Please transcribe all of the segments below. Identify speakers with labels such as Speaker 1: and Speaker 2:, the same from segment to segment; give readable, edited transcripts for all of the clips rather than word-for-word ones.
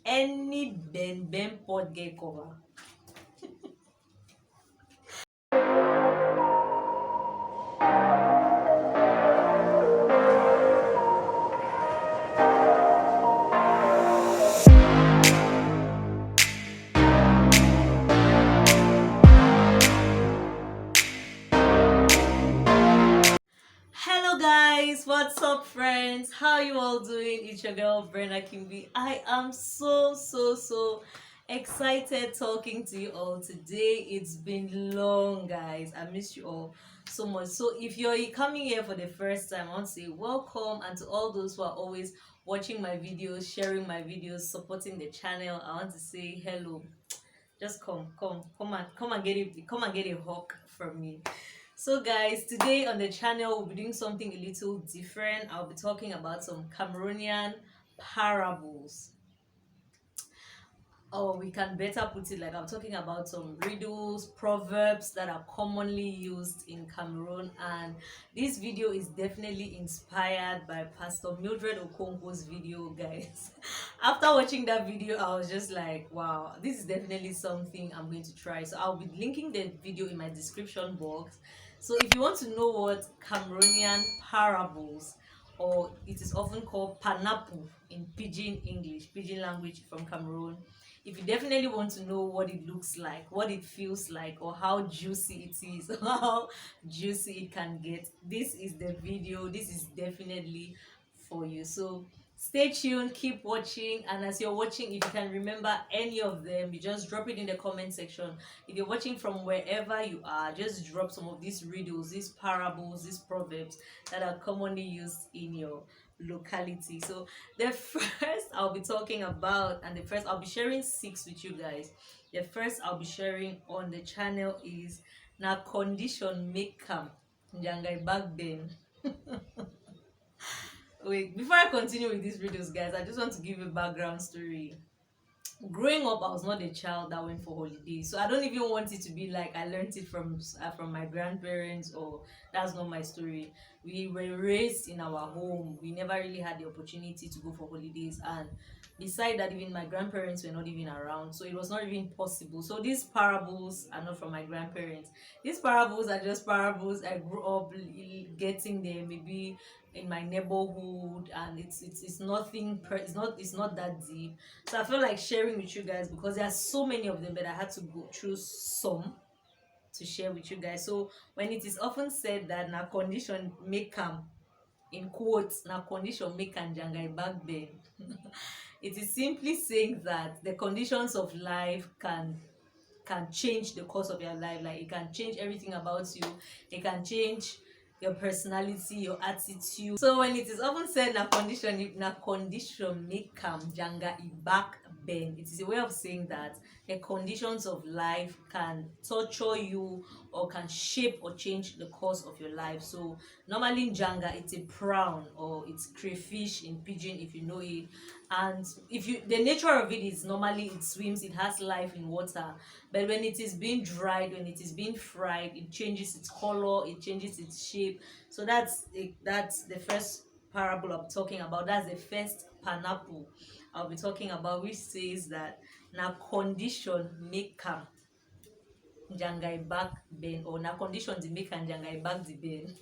Speaker 1: any ben pot get cover. Hello guys, what's up friends? How you all doing? It's your girl Brenda Kimbi. I am so excited talking to you all today. It's been long guys. I miss you all so much. So if you're coming here for the first time, I want to say welcome, and to all those who are always watching my videos, sharing my videos, supporting the channel, I want to say hello. Just come and get a hug from me. So guys, today on the channel we'll be doing something a little different. I'll be talking about some Cameroonian parables, or we can better put it like I'm talking about some riddles, proverbs that are commonly used in Cameroon. And this video is definitely inspired by Pastor Mildred Okonkwo's video, guys. After watching that video, I was just like, wow, this is definitely something I'm going to try. So I'll be linking the video in my description box. So if you want to know what Cameroonian parables, or it is often called panapu in Pidgin English, Pidgin language from Cameroon, if you definitely want to know what it looks like, what it feels like, or how juicy it is, or how juicy it can get, this is the video. This is definitely for you. So stay tuned, keep watching, and as you're watching, if you can remember any of them, you just drop it in the comment section. If you're watching from wherever you are, just drop some of these riddles, these parables, these proverbs that are commonly used in your locality. So the first I'll be talking about, and the first I'll be sharing 6 with you guys. The first I'll be sharing on the channel is na condition make camp njangai back then. Wait, before I continue with these videos guys, I just want to give a background story. Growing up, I was not a child that went for holidays, so I don't even want it to be like I learned it from my grandparents, or that's not my story. We were raised in our home. We never really had the opportunity to go for holidays, and beside that, even my grandparents were not even around, so it was not even possible. So these parables are not from my grandparents. These parables are just parables I grew up getting them, maybe in my neighborhood, and it's nothing it's not that deep. So I feel like sharing with you guys because there are so many of them, but I had to go through some to share with you guys. So when it is often said that na condition make am, in quotes, na condition make am jangai back then, it is simply saying that the conditions of life can change the course of your life. Like it can change everything about you. It can change your personality, your attitude. So when it is often said na condition make am janga I back bend, it is a way of saying that the conditions of life can torture you, or can shape or change the course of your life. So normally in janga, it's a prawn, or it's crayfish in Pidgin if you know it. And if you the nature of it is normally it swims, it has life in water. But when it is being dried, when it is being fried, it changes its color, it changes its shape. So that's the first parable I'm talking about. That's the first pineapple I'll be talking about, which says that na condition make am jangai back ben, or na condition the make am jangai back the ben.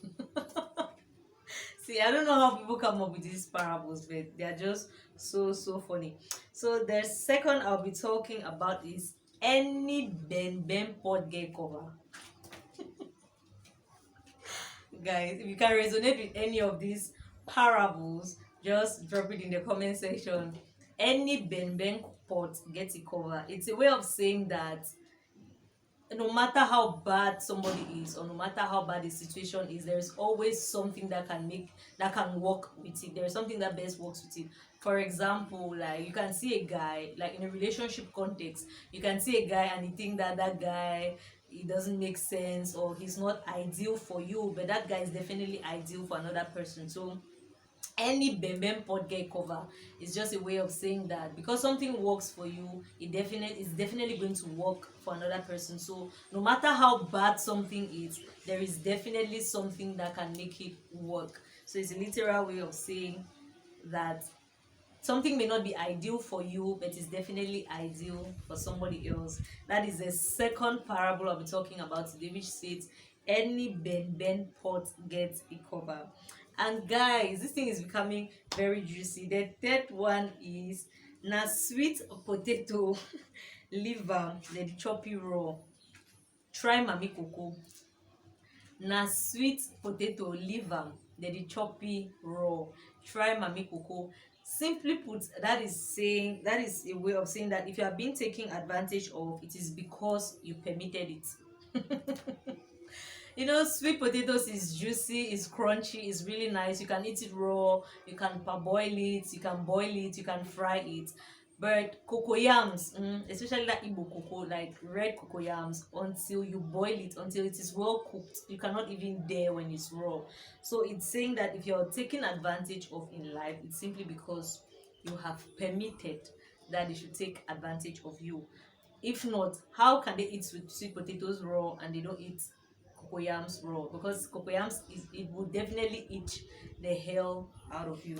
Speaker 1: See, I don't know how people come up with these parables, but they are just so funny. So the second I'll be talking about is any ben pot get cover. Guys, if you can resonate with any of these parables, just drop it in the comment section. Any ben pot get it cover. It's a way of saying that no matter how bad somebody is, or no matter how bad the situation is, there is always something that can work with it. There's something that best works with it. For example, like you can see a guy, like in a relationship context, you can see a guy and you think that that guy, it doesn't make sense, or he's not ideal for you, but that guy is definitely ideal for another person. So any bembem pot get cover is just a way of saying that because something works for you, it's definitely going to work for another person. So no matter how bad something is, there is definitely something that can make it work. So it's a literal way of saying that something may not be ideal for you, but it's definitely ideal for somebody else. That is the second parable I'll be talking about today, which says, any bend pot gets a cover. And guys, this thing is becoming very juicy. The third one is, na sweet potato liver, the choppy raw. Try mami cocoa. Na sweet potato liver, the choppy raw. Try mami cocoa. Simply put, that is a way of saying that if you are being taken advantage of, it is because you permitted it. You know, sweet potatoes is juicy, is crunchy, is really nice. You can eat it raw, you can parboil it, you can boil it, you can fry it. But cocoyams, especially that Igbo cocoa, like red cocoyams, until you boil it, until it is well cooked, you cannot even dare when it's raw. So it's saying that if you're taken advantage of in life, it's simply because you have permitted that they should take advantage of you. If not, how can they eat sweet potatoes raw and they don't eat cocoyams raw? Because cocoyams is, it will definitely eat the hell out of you.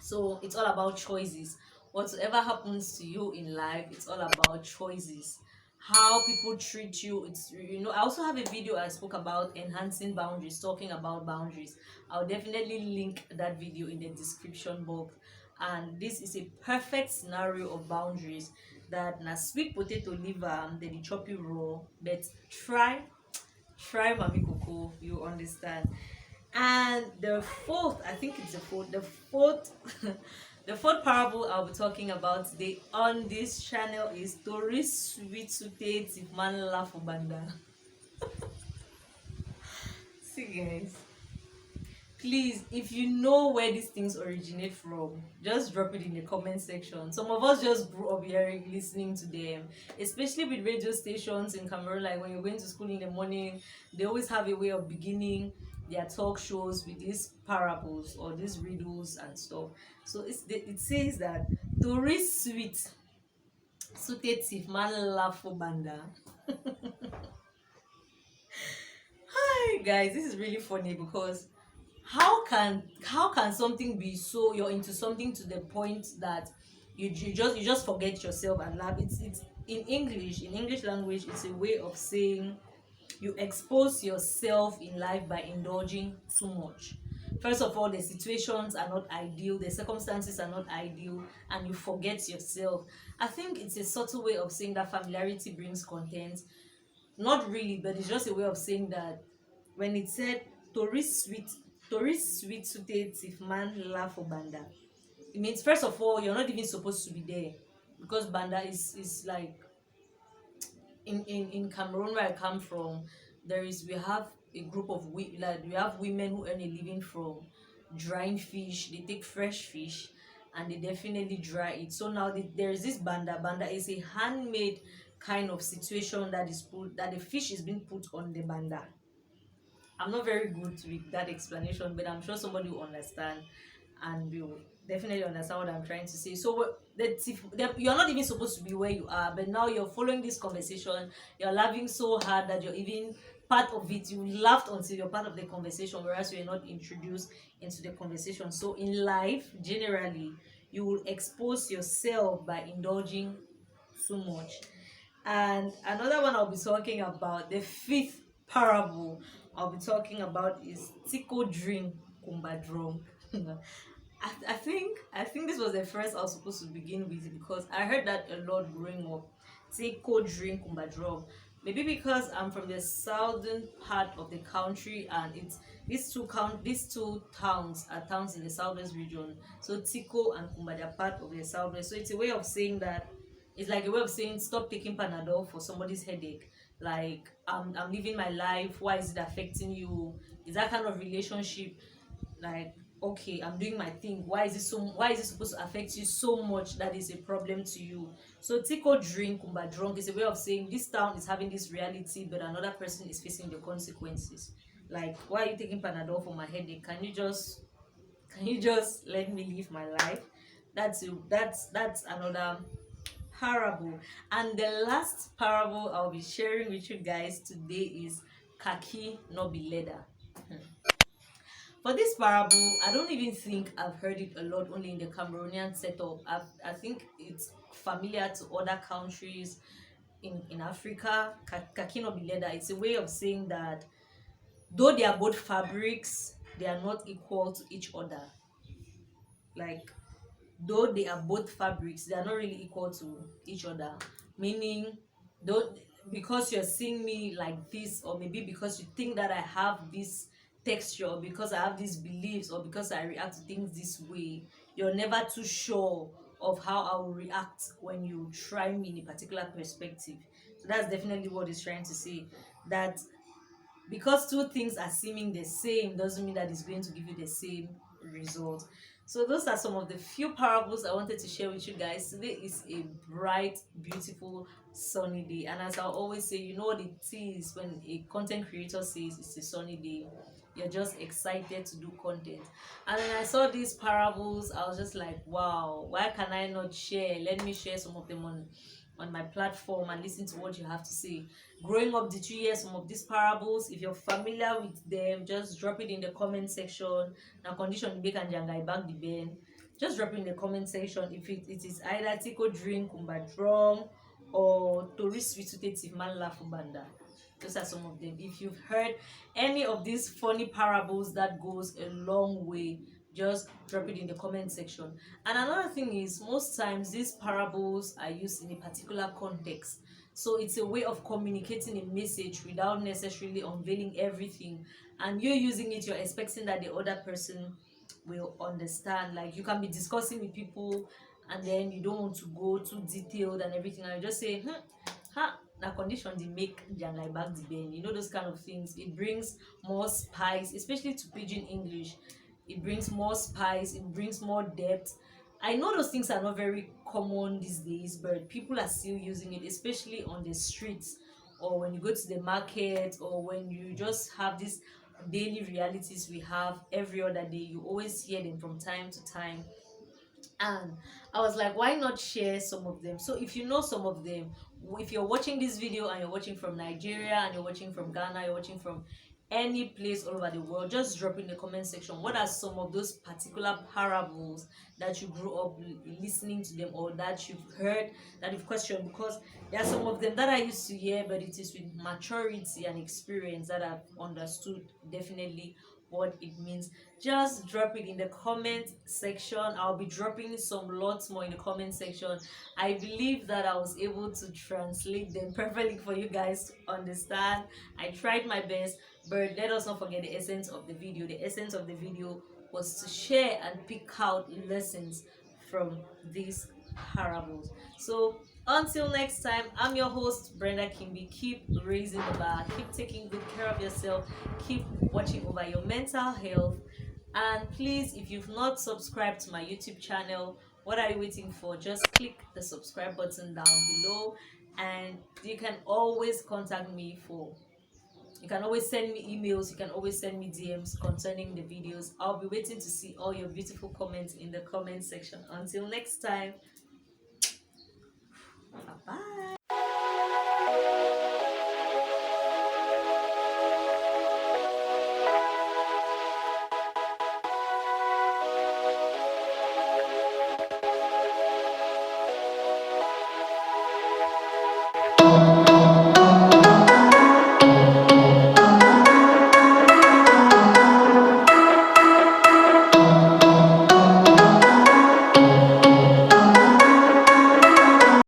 Speaker 1: So it's all about choices. Whatever happens to you in life, it's all about choices. How people treat you, it's, you know, I also have a video I spoke about enhancing boundaries, talking about boundaries. I'll definitely link that video in the description box. And this is a perfect scenario of boundaries, that na sweet potato liver, then the chop you raw, but try mami cocoa, you understand. And the fourth, I think it's the fourth the fourth parable I'll be talking about today on this channel is Tori Sweet Sute Man Laugh Banda. See guys, please, if you know where these things originate from, just drop it in the comment section. Some of us just grew up hearing, listening to them, especially with radio stations in Cameroon. Like when you're going to school in the morning, they always have a way of beginning their talk shows with these parables or these riddles and stuff. So it says that Tori Sweet Sute Man Laugh Banda. Hi guys, this is really funny because how can something be so, you're into something to the point that you just forget yourself and laugh. It's in English language, it's a way of saying you expose yourself in life by indulging too much. First of all, the situations are not ideal, the circumstances are not ideal, and you forget yourself. I think it's a subtle way of saying that familiarity brings content. Not really, but it's just a way of saying that when it said Tori sweet, Tori sweet sute if man laugh for Banda, it means first of all you're not even supposed to be there, because Banda is like in Cameroon where I come from, we have a group of we have women who earn a living from drying fish. They take fresh fish and they definitely dry it. So now there is this Banda. Banda is a handmade kind of situation that the fish is being put on the Banda. I'm not very good with that explanation, but I'm sure somebody will understand and will definitely understand what I'm trying to say. So you're not even supposed to be where you are, but now you're following this conversation. You're laughing so hard that you're even part of it. You laughed until you're part of the conversation, whereas you're not introduced into the conversation. So in life, generally, you will expose yourself by indulging too much. And another one I'll be talking about, the fifth parable I'll be talking about, is Tickle Drink, Drum. I think this was the first I was supposed to begin with, because I heard that a lot growing up. Tickle Drink, Drum. Maybe because I'm from the southern part of the country, and it's these two towns are towns in the southwest region. So Tico and Kumba, are part of the southwest. So it's a way of saying that, it's like a way of saying stop taking Panadol for somebody's headache. Like, I'm living my life. Why is it affecting you? Is that kind of relationship? Like, okay, I'm doing my thing. Why is it supposed to affect you so much that is a problem to you? So Tickle Drink, Kumba Drunk is a way of saying this town is having this reality, but another person is facing the consequences. Like, why are you taking Panadol for my headache? Can you just let me live my life? That's another parable. And the last parable I'll be sharing with you guys today is Kaki no be leather. For this parable, I don't even think I've heard it a lot only in the Cameroonian setup. I think it's familiar to other countries in Africa. Kaki no be leather. It's a way of saying that though they are both fabrics, they are not equal to each other. Like, though they are both fabrics, they are not really equal to each other. Meaning, don't, because you're seeing me like this, or maybe because you think that I have this texture, or because I have these beliefs, or because I react to things this way, you're never too sure of how I will react when you try me in a particular perspective. So that's definitely what it's trying to say. That because two things are seeming the same doesn't mean that it's going to give you the same result. So those are some of the few parables I wanted to share with you guys. Today is a bright, beautiful, sunny day, and as I always say, you know what it is when a content creator says it's a sunny day, you're just excited to do content. And when I saw these parables, I was just like, wow, why can I not share? Let me share some of them on my platform and listen to what you have to say. Growing up, did you hear some of these parables? If you're familiar with them, just drop it in the comment section. Now, condition bake and jangai back the ben. Just drop it in the comment section if it is either Tickle Drink, drum, or Tori Sweet Man Laugh Banda. Those are some of them. If you've heard any of these funny parables, that goes a long way. Just drop it in the comment section. And another thing is, most times these parables are used in a particular context. So it's a way of communicating a message without necessarily unveiling everything. And you using it, you're expecting that the other person will understand. Like, you can be discussing with people and then you don't want to go too detailed and everything, and you just say, ha, na condition they make jangai back the bend. You know, those kind of things. It brings more spice, especially to Pidgin English. It brings more spice, it brings more depth. I know those things are not very common these days, but people are still using it, especially on the streets, or when you go to the market, or when you just have these daily realities we have every other day. You always hear them from time to time, and I was like, why not share some of them? So if you know some of them, if you're watching this video and you're watching from Nigeria, and you're watching from Ghana, you're watching from any place all over the world, just drop in the comment section what are some of those particular parables that you grew up listening to them, or that you've heard, that you've questioned. Because there are some of them that I used to hear, but it is with maturity and experience that I've understood definitely what it means. Just drop it in the comment section. I'll be dropping some lots more in the comment section. I believe that I was able to translate them perfectly for you guys to understand. I tried my best, but let us not forget the essence of the video. The essence of the video was to share and pick out lessons from these parables. So until next time, I'm your host, Brenda Kimbi. Keep raising the bar, keep taking good care of yourself, keep watching over your mental health. And please, if you've not subscribed to my YouTube channel, what are you waiting for? Just click the subscribe button down below, and you can always contact me for, you can always send me emails, you can always send me DMs concerning the videos. I'll be waiting to see all your beautiful comments in the comment section. Until next time,